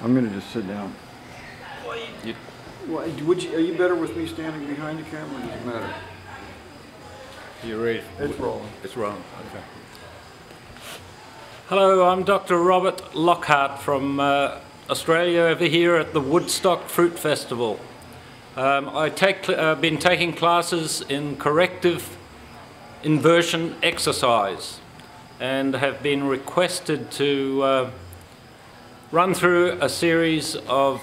I'm going to just sit down. Well, are you better with me standing behind the camera? Or does it matter? You ready? It's rolling. It's rolling. Okay. Hello, I'm Dr. Robert Lockhart from Australia over here at the Woodstock Fruit Festival. I've been taking classes in corrective inversion exercise and have been requested to run through a series of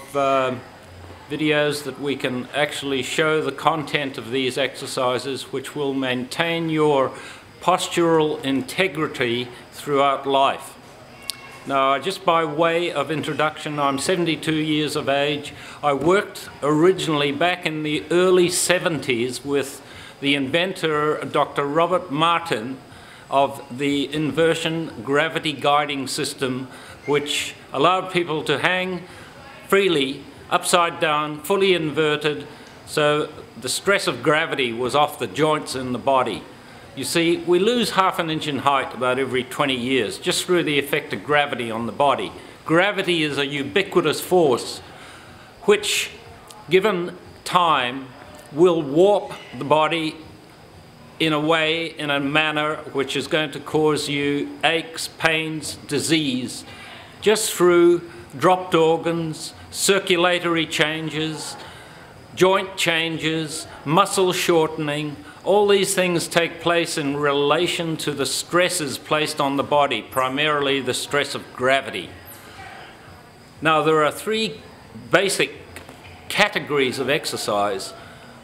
videos that we can actually show the content of these exercises, which will maintain your postural integrity throughout life. Now, just by way of introduction, I'm 72 years of age. I worked originally back in the early 70s with the inventor, Dr. Robert Martin, of the inversion gravity guiding system, which allowed people to hang freely, upside down, fully inverted, so the stress of gravity was off the joints in the body. You see, we lose half an inch in height about every 20 years, just through the effect of gravity on the body. Gravity is a ubiquitous force which, given time, will warp the body in a way, in a manner which is going to cause you aches, pains, disease, just through dropped organs, circulatory changes, joint changes, muscle shortening. All these things take place in relation to the stresses placed on the body, primarily the stress of gravity. Now, there are three basic categories of exercise.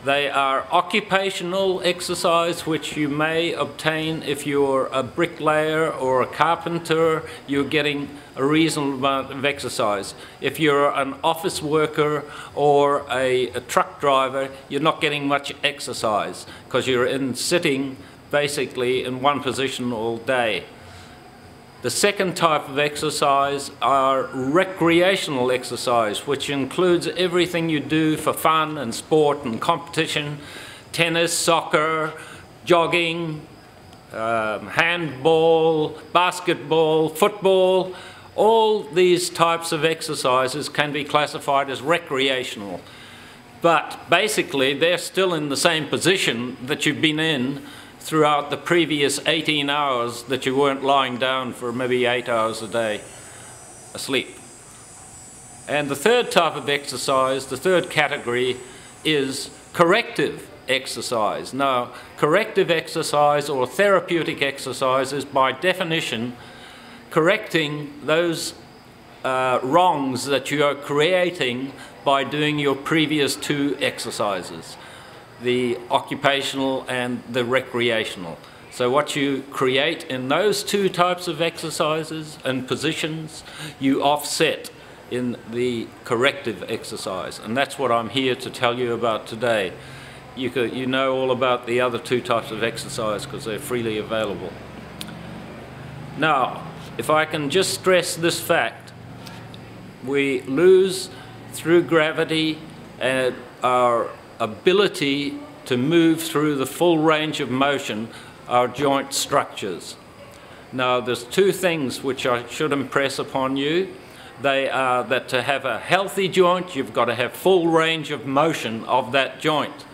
They are occupational exercise, which you may obtain if you're a bricklayer or a carpenter. You're getting a reasonable amount of exercise. If you're an office worker or a truck driver, you're not getting much exercise because you're sitting basically in one position all day. The second type of exercise are recreational exercise, which includes everything you do for fun and sport and competition: tennis, soccer, jogging, handball, basketball, football. All these types of exercises can be classified as recreational. But basically, they're still in the same position that you've been in throughout the previous 18 hours that you weren't lying down for maybe 8 hours a day asleep. And the third type of exercise, the third category, is corrective exercise. Now, corrective exercise or therapeutic exercise is by definition correcting those wrongs that you are creating by doing your previous two exercises, the occupational and the recreational. So what you create in those two types of exercises and positions, you offset in the corrective exercise. And that's what I'm here to tell you about today. You know all about the other two types of exercise because they're freely available. Now, if I can just stress this fact, we lose through gravity our ability to move through the full range of motion our joint structures. Now, there's two things which I should impress upon you. They are that to have a healthy joint, you've got to have full range of motion of that joint.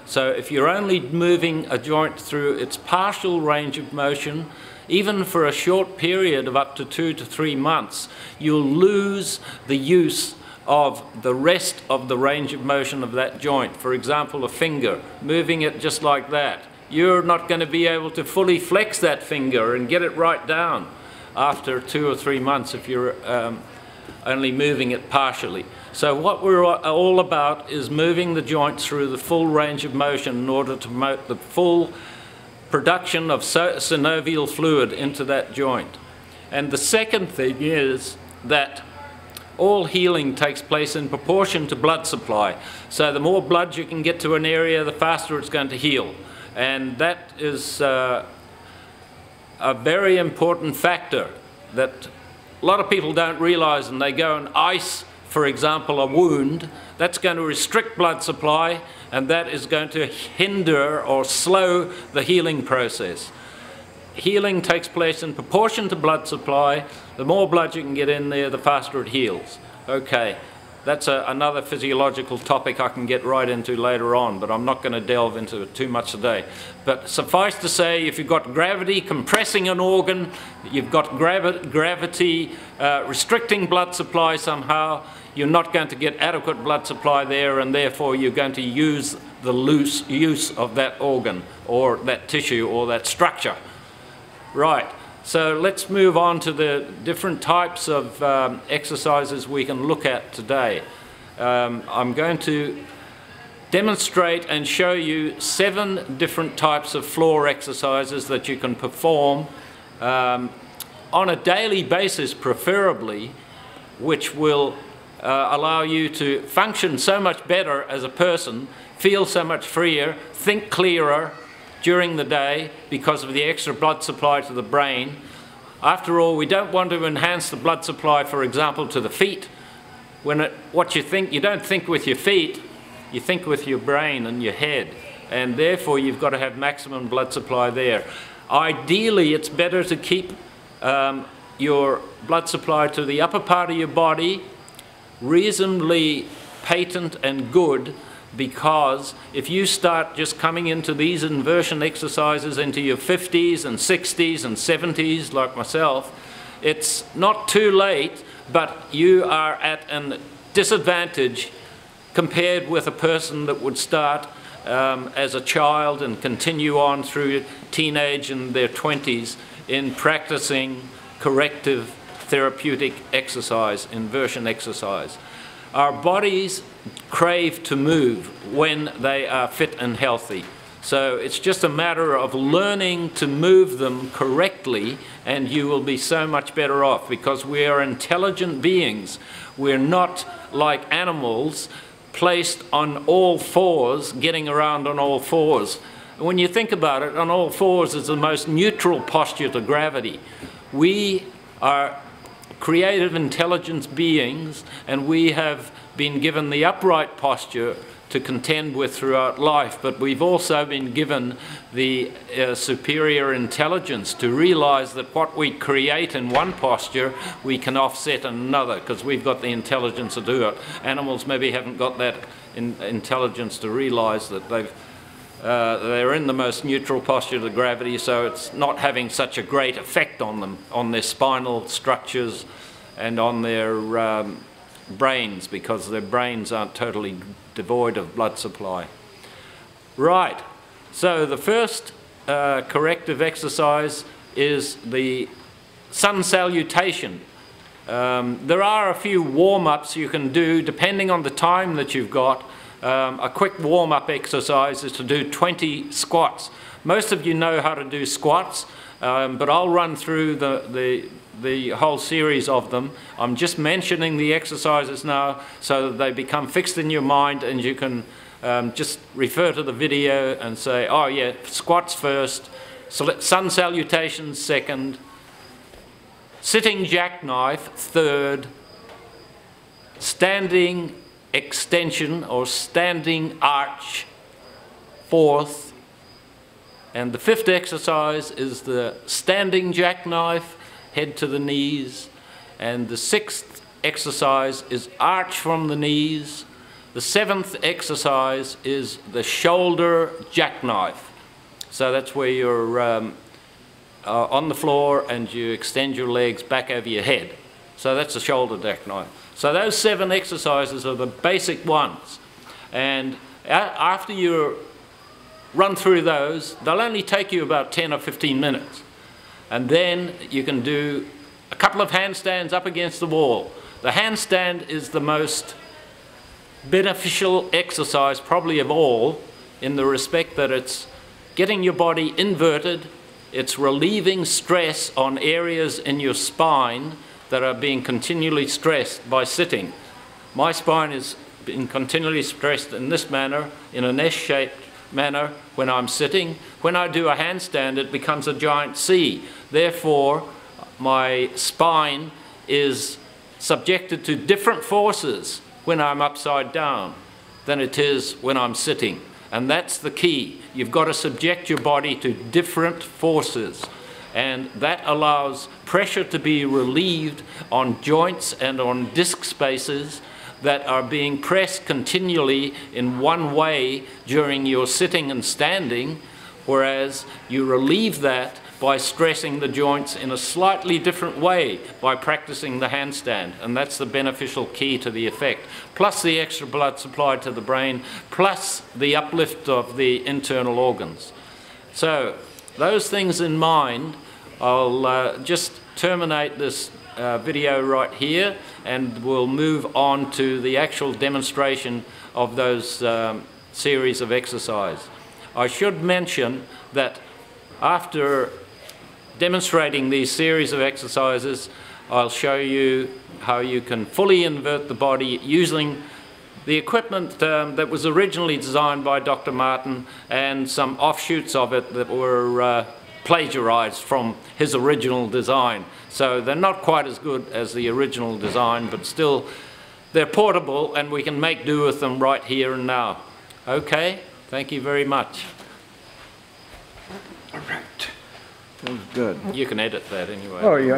So if you're only moving a joint through its partial range of motion, even for a short period of up to 2 to 3 months, you'll lose the use of the rest of the range of motion of that joint. For example, a finger, moving it just like that. You're not going to be able to fully flex that finger and get it right down after 2 or 3 months if you're only moving it partially. So what we're all about is moving the joints through the full range of motion in order to promote the full production of synovial fluid into that joint. And the second thing is that all healing takes place in proportion to blood supply. So the more blood you can get to an area, the faster it's going to heal. And that is a very important factor that a lot of people don't realize, and they go and ice, for example, a wound. That's going to restrict blood supply, and that is going to hinder or slow the healing process. Healing takes place in proportion to blood supply. The more blood you can get in there, the faster it heals. Okay, that's another physiological topic I can get right into later on, but I'm not going to delve into it too much today. But suffice to say, if you've got gravity compressing an organ, you've got gravity restricting blood supply somehow, you're not going to get adequate blood supply there, and therefore you're going to use the loose use of that organ or that tissue or that structure. Right, so let's move on to the different types of exercises we can look at today. I'm going to demonstrate and show you 7 different types of floor exercises that you can perform on a daily basis preferably, which will allow you to function so much better as a person, feel so much freer, think clearer during the day because of the extra blood supply to the brain. After all, we don't want to enhance the blood supply, for example, to the feet. What you think, you don't think with your feet, you think with your brain and your head, and therefore you've got to have maximum blood supply there. Ideally, it's better to keep your blood supply to the upper part of your body reasonably patent and good, because if you start just coming into these inversion exercises into your 50s and 60s and 70s like myself, it's not too late, but you are at a disadvantage compared with a person that would start as a child and continue on through teenage and their 20s in practicing corrective therapeutic exercise, inversion exercise. Our bodies crave to move when they are fit and healthy. So it's just a matter of learning to move them correctly, and you will be so much better off, because we are intelligent beings. We're not like animals placed on all fours, getting around on all fours. When you think about it, on all fours is the most neutral posture to gravity. We are creative intelligence beings, and we have been given the upright posture to contend with throughout life, but we've also been given the superior intelligence to realize that what we create in one posture we can offset in another, because we've got the intelligence to do it. Animals maybe haven't got that intelligence to realize that they're in the most neutral posture to gravity, so it's not having such a great effect on them, on their spinal structures and on their brains, because their brains aren't totally devoid of blood supply. Right, so the first corrective exercise is the sun salutation. There are a few warm-ups you can do depending on the time that you've got. A quick warm-up exercise is to do 20 squats. Most of you know how to do squats, but I'll run through the whole series of them. I'm just mentioning the exercises now so that they become fixed in your mind, and you can just refer to the video and say, oh yeah, squats first, sun salutations second, sitting jackknife third, standing extension or standing arch fourth, and the 5th exercise is the standing jackknife, head to the knees, and the 6th exercise is arch from the knees. The 7th exercise is the shoulder jackknife. So that's where you're on the floor and you extend your legs back over your head. So that's the shoulder jackknife. So those 7 exercises are the basic ones. And after you run through those, they'll only take you about 10 or 15 minutes. And then you can do a couple of handstands up against the wall. The handstand is the most beneficial exercise probably of all, in the respect that it's getting your body inverted, it's relieving stress on areas in your spine that are being continually stressed by sitting. My spine is being continually stressed in this manner, in an S-shaped manner when I'm sitting. When I do a handstand, it becomes a giant C. Therefore, my spine is subjected to different forces when I'm upside down than it is when I'm sitting. And that's the key. You've got to subject your body to different forces. and that allows pressure to be relieved on joints and on disc spaces that are being pressed continually in one way during your sitting and standing, whereas you relieve that by stressing the joints in a slightly different way by practicing the handstand, and that's the beneficial key to the effect, plus the extra blood supplied to the brain, plus the uplift of the internal organs. So those things in mind, I'll just terminate this video right here, and we'll move on to the actual demonstration of those series of exercise. I should mention that after demonstrating these series of exercises, I'll show you how you can fully invert the body using the equipment that was originally designed by Dr. Martin and some offshoots of it that were plagiarized from his original design. So they're not quite as good as the original design, but still they're portable and we can make do with them right here and now. Okay, thank you very much. All right. That was good. You can edit that anyway. Oh, yeah.